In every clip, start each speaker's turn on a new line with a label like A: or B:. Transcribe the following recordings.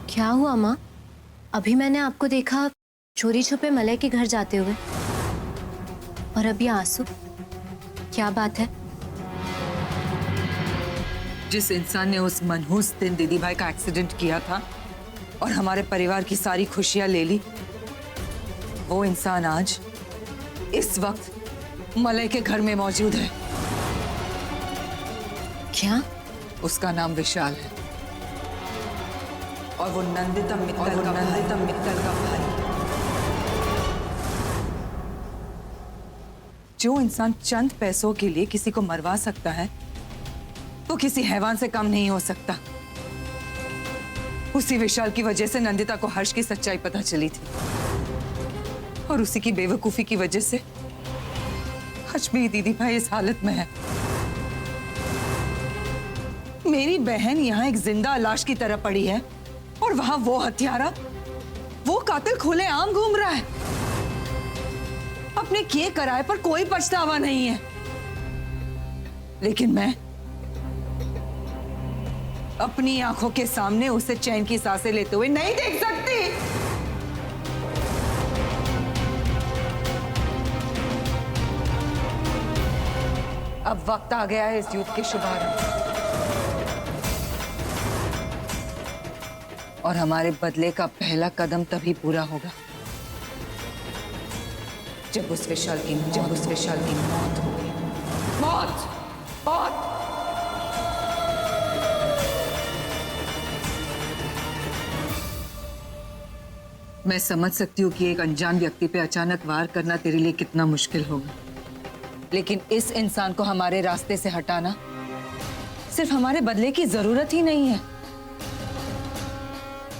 A: क्या हुआ माँ? अभी मैंने आपको देखा चोरी छुपे मलय के घर जाते हुए, और अभी आंसू। क्या बात है?
B: जिस इंसान ने उस मनहूस दिन दीदी भाई का एक्सीडेंट किया था और हमारे परिवार की सारी खुशियां ले ली, वो इंसान आज इस वक्त मलय के घर में मौजूद है।
A: क्या?
B: उसका नाम विशाल है और वो नंदिता मित्तल का भाई। जो इंसान चंद पैसों के लिए किसी को मरवा सकता है, वो किसी हैवान से कम नहीं हो सकता। उसी विशाल की वजह से नंदिता को हर्ष की सच्चाई पता चली थी और उसी की बेवकूफी की वजह से हर्ष भी दीदी भाई इस हालत में है। मेरी बहन यहाँ एक जिंदा लाश की तरह पड़ी है और वहां वो हत्यारा, वो कातिल खुलेआम घूम रहा है। अपने किए कराए पर कोई पछतावा नहीं है। लेकिन मैं अपनी आंखों के सामने उसे चैन की सांसें लेते हुए नहीं देख सकती। अब वक्त आ गया है इस युद्ध के शुभारंभ और हमारे बदले का पहला कदम तभी पूरा होगा जब उस विशाल की मौत होगी। मौत, मौत। मैं समझ सकती हूँ कि एक अनजान व्यक्ति पे अचानक वार करना तेरे लिए कितना मुश्किल होगा, लेकिन इस इंसान को हमारे रास्ते से हटाना सिर्फ हमारे बदले की जरूरत ही नहीं है,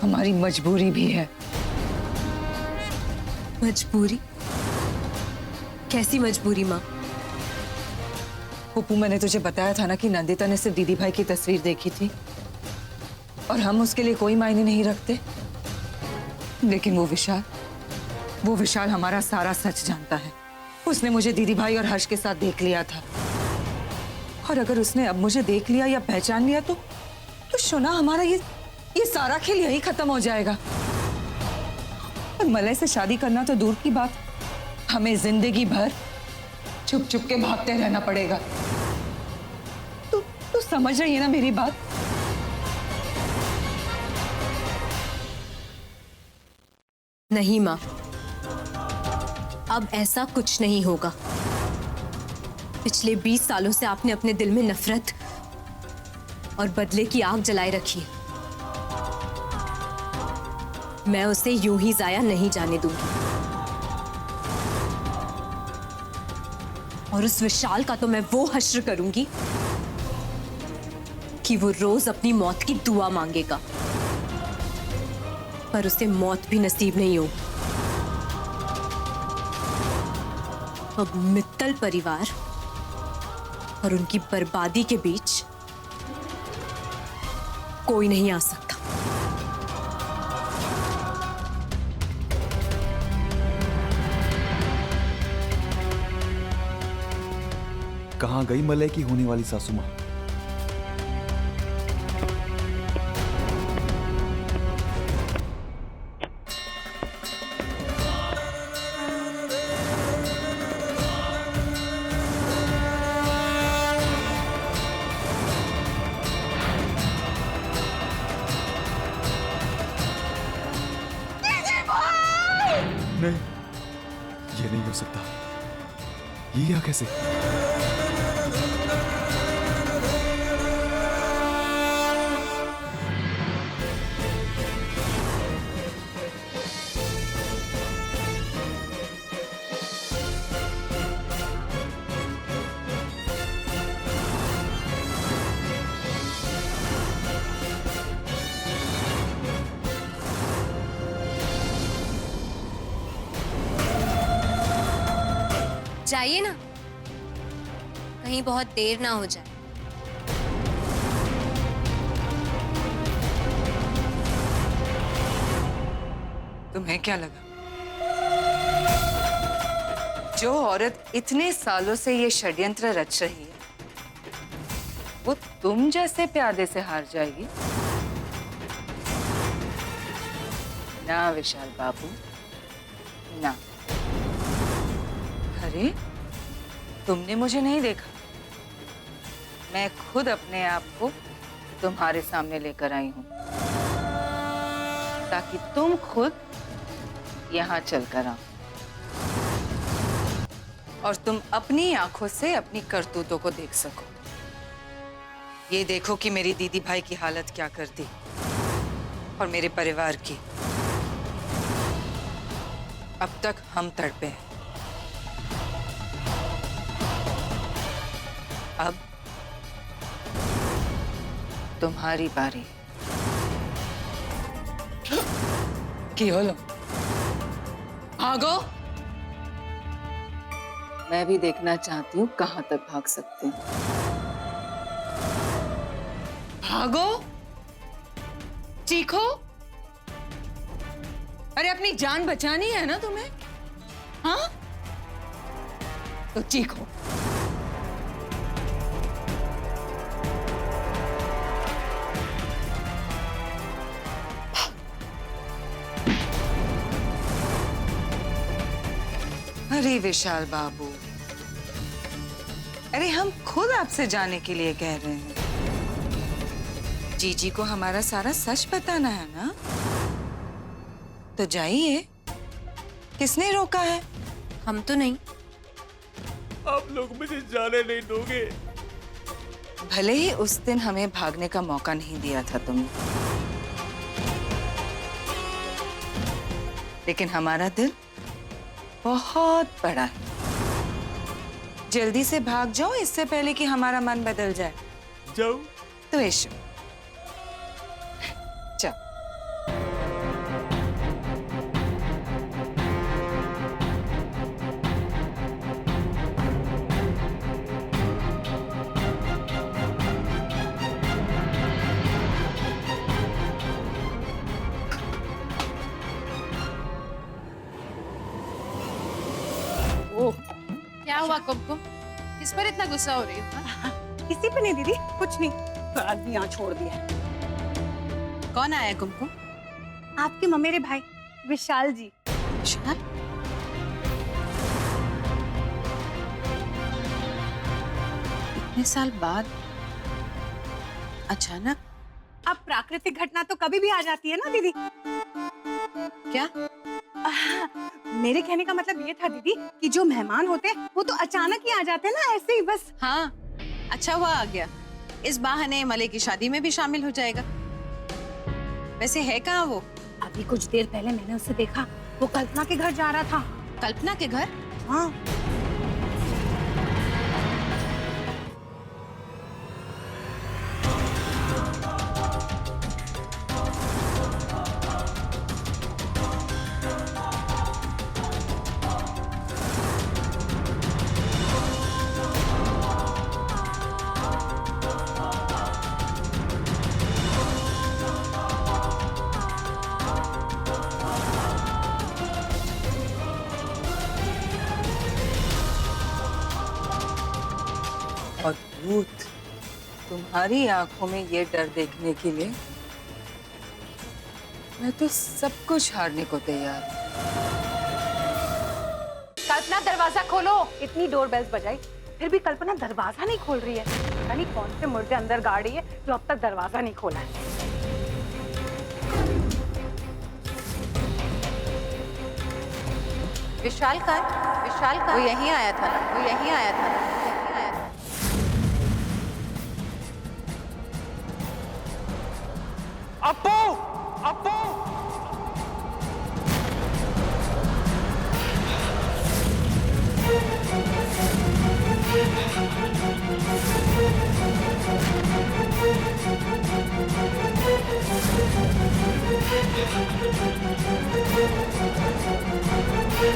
B: हमारी मजबूरी भी है।
A: मजबूरी? कैसी मजबूरी माँ?
B: पप्पू, मैंने तुझे बताया था ना कि नंदिता ने सिर्फ दीदी भाई की तस्वीर देखी थी और हम उसके लिए कोई मायने नहीं रखते। लेकिन वो विशाल हमारा सारा सच जानता है। उसने मुझे दीदी भाई और हर्ष के साथ देख लिया था और अगर उसने अब मुझे देख लिया या पहचान लिया तो शोना, हमारा ये सारा खेल यही खत्म हो जाएगा। और मलय से शादी करना तो दूर की बात, हमें जिंदगी भर छुप छुप के भागते रहना पड़ेगा। तू समझ रही है ना मेरी बात?
A: नहीं माँ, अब ऐसा कुछ नहीं होगा। पिछले 20 सालों से आपने अपने दिल में नफरत और बदले की आग जलाए रखी है। मैं उसे यूं ही जाया नहीं जाने दूंगी। और उस विशाल का तो मैं वो हश्र करूंगी कि वो रोज अपनी मौत की दुआ मांगेगा, पर उसे मौत भी नसीब नहीं हो। अब मित्तल परिवार और उनकी बर्बादी के बीच कोई नहीं आ सकता।
C: कहां गई मलय की होने वाली सासू मां? नहीं, ये नहीं हो सकता। ये क्या, कैसे?
A: जाइए ना, कहीं बहुत देर ना हो जाए।
B: तुम्हें क्या लगा? जो औरत इतने सालों से ये षड्यंत्र रच रही है, वो तुम जैसे प्यादे से हार जाएगी? ना विशाल बाबू, ना। अरे, तुमने मुझे नहीं देखा। मैं खुद अपने आप को तुम्हारे सामने लेकर आई हूं, ताकि तुम खुद यहां चलकर आओ और तुम अपनी आंखों से अपनी करतूतों को देख सको। ये देखो कि मेरी दीदी भाई की हालत क्या कर दी और मेरे परिवार की। अब तक हम तड़पे हैं, अब तुम्हारी बारी। की होलो भागो। मैं भी देखना चाहती हूँ कहां तक भाग सकते हैं। भागो, चीखो। अरे अपनी जान बचानी है ना तुम्हें, हाँ? तो चीखो। अरे विशाल बाबू, अरे हम खुद आपसे जाने के लिए कह रहे हैं। जीजी को हमारा सारा सच बताना है ना, तो जाइए। किसने रोका है?
A: हम तो नहीं।
C: आप लोग मुझे जाने नहीं दोगे।
B: भले ही उस दिन हमें भागने का मौका नहीं दिया था तुमने, लेकिन हमारा दिल बहुत बड़ा है। जल्दी से भाग जाओ, इससे पहले कि हमारा मन बदल जाए।
C: जाओ
B: तो ऐशो जाओ।
D: क्या हुआ कुमकुम? किस पर इतना गुस्सा हो रही हो?
E: किसी पे नहीं दीदी, कुछ नहीं। तो आदमी यहाँ छोड़ दिया।
D: कौन आया कुमकुम?
E: आपके ममेरे भाई विशाल जी।
D: विशाल? इतने साल बाद अचानक?
E: अब प्राकृतिक घटना तो कभी भी आ जाती है ना दीदी।
D: क्या?
E: मेरे कहने का मतलब ये था दीदी कि जो मेहमान होते हैं वो तो अचानक ही आ जाते हैं ना, ऐसे ही बस।
D: हाँ, अच्छा हुआ आ गया। इस बहाने मले की शादी में भी शामिल हो जाएगा। वैसे है कहाँ वो?
E: अभी कुछ देर पहले मैंने उसे देखा, वो कल्पना के घर जा रहा था।
D: कल्पना के घर?
E: हाँ।
B: अद्भुत। तुम्हारी आंखों में ये डर देखने के लिए मैं तो सब कुछ हारने को तैयार हूँ।
E: कल्पना दरवाजा खोलो। इतनी डोरबेल्स बजाई, फिर भी कल्पना दरवाजा नहीं खोल रही है। पता नहीं कौन से मुर्दे अंदर गाड़ रही है जो अब तक दरवाजा नहीं खोला है।
D: विशाल का? विशाल का? वो यहीं आया था ना? वो यहीं आया था ना? यहीं आया था।
F: अप्पू! अप्पू!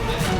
C: जाओ